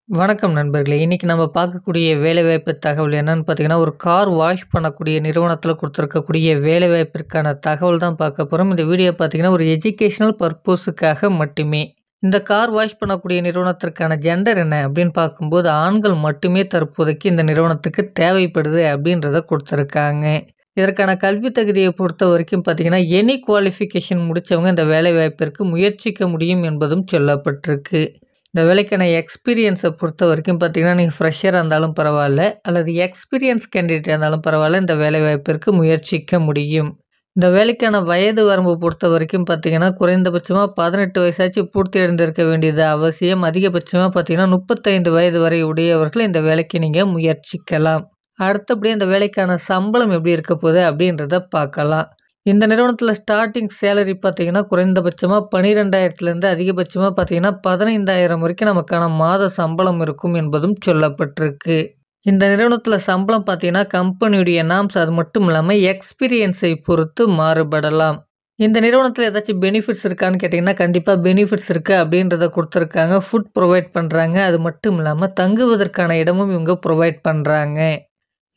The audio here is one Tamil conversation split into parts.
வணக்கம் நண்பர்களே! இன்னைக்கு நம்ம பார்க்கக்கூடிய வேலைவாய்ப்பு தகவல் என்னன்னு பார்த்தீங்கன்னா, ஒரு கார் வாஷ் பண்ணக்கூடிய நிறுவனத்தில குடுத்துருக்கக்கூடிய வேலைவாய்ப்பிற்கான தகவல் தான் பார்க்க போறோம். இந்த வீடியோ பார்த்தீங்கன்னா, ஒரு எஜுகேஷனல் பர்ப்போஸுக்காக மட்டுமே. இந்த கார் வாஷ் பண்ணக்கூடிய நிறுவனத்திற்கான ஜெண்டர் என்ன அப்படின்னு பார்க்கும்போது, ஆண்கள் மட்டுமே தற்போதைக்கு இந்த நிறுவனத்துக்கு தேவைப்படுது அப்படின்றத குடுத்துருக்காங்க. இதற்கான கல்வி தகுதியை பொறுத்தவரைக்கும் பார்த்தீங்கன்னா, எனி குவாலிஃபிகேஷன் முடிச்சவங்க இந்த வேலைவாய்ப்பிற்கு முயற்சிக்க முடியும் என்பதும் சொல்லப்பட்டிருக்கு. இந்த வேலைக்கான எக்ஸ்பீரியன்ஸை பொறுத்தவரைக்கும் பார்த்தீங்கன்னா, நீங்க ஃப்ரெஷரா இருந்தாலும் பரவால்ல, அல்லது எக்ஸ்பீரியன்ஸ் கேண்டிடேட்டா இருந்தாலும் பரவால்ல, இந்த வேலைவாய்ப்பிற்கு முயற்சிக்க முடியும். இந்த வேலைக்கான வயது வரம்பு பொறுத்தவரைக்கும் பார்த்தீங்கன்னா, குறைந்தபட்சமா 18 வயசாச்சும் பூர்த்தி அடைந்திருக்க வேண்டியது அவசியம். அதிகபட்சமா பார்த்தீங்கன்னா, 35 வயது வரை உடையவர்கள் இந்த வேலைக்கு நீங்க முயற்சிக்கலாம். அடுத்தபடியா இந்த வேலைக்கான சம்பளம் எப்படி இருக்க போகுது அப்படின்றத பார்க்கலாம். இந்த நிறுவனத்தில ஸ்டார்ட்டிங் சேலரி பார்த்தீங்கன்னா, குறைந்தபட்சமா 12,000லேருந்து அதிகபட்சமா பார்த்தீங்கன்னா, 15,000 வரைக்கும் நமக்கான மாத சம்பளம் இருக்கும் என்பதும் சொல்லப்பட்டிருக்கு. இந்த நிறுவனத்தில சம்பளம் பார்த்தீங்கன்னா, கம்பெனியுடைய நார்ம்ஸ் அது மட்டும் இல்லாம எக்ஸ்பீரியன்ஸை பொறுத்து மாறுபடலாம். இந்த நிறுவனத்தில ஏதாச்சும் பெனிஃபிட்ஸ் இருக்கான்னு கேட்டீங்கன்னா, கண்டிப்பா பெனிஃபிட்ஸ் இருக்கு அப்படின்றத குடுத்துருக்காங்க. ஃபுட் ப்ரொவைட் பண்றாங்க. அது மட்டும் இல்லாம தங்குவதற்கான இடமும் இவங்க ப்ரொவைட் பண்றாங்க.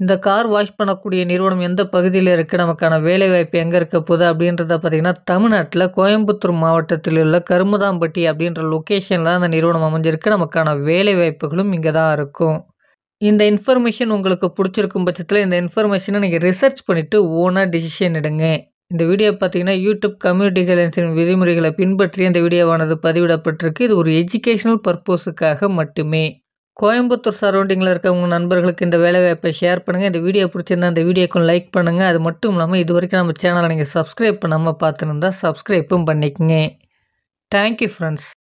இந்த கார் வாஷ் பண்ணக்கூடிய நிறுவனம் எந்த பகுதியில இருக்கு? நமக்கான வேலைவாய்ப்பு எங்க இருக்க போகுது? அப்படின்றத பார்த்தீங்கன்னா, தமிழ்நாட்டுல கோயம்புத்தூர் மாவட்டத்தில் உள்ள கருமுதாம்பட்டி அப்படின்ற லொகேஷன்ல தான் அந்த நிறுவனம் அமைஞ்சிருக்கு. நமக்கான வேலைவாய்ப்புகளும் இங்க தான் இருக்கும். இந்த இன்ஃபர்மேஷன் உங்களுக்கு புடிச்சிருக்கும் பட்சத்தில, இந்த இன்ஃபர்மேஷன நீங்க ரிசர்ச் பண்ணிட்டு ஓனா டிசிஷன் எடுங்க. இந்த வீடியோ பார்த்தீங்கன்னா, யூடியூப் கம்யூனிட்டி கைட்லைன்ஸின் விதிமுறைகளை பின்பற்றி இந்த வீடியோவானது பதிவிடப்பட்டிருக்கு. இது ஒரு எஜுகேஷனல் பர்ப்போஸுக்காக மட்டுமே. கோயம்புத்தூர் சரவுண்டிங்கில இருக்க உங்க நண்பர்களுக்கு இந்த வேலைவாய்ப்பை ஷேர் பண்ணுங்க. இந்த வீடியோ பிடிச்சிருந்தா இந்த வீடியோக்கும் லைக் பண்ணுங்க. அது மட்டும் இல்லாம இதுவரைக்கும் நம்ம சேனலை நீங்க சப்ஸ்கிரைப் பண்ணாம பார்த்துருந்தா சப்ஸ்கிரைப்பும் பண்ணிக்கங்க. Thank you friends.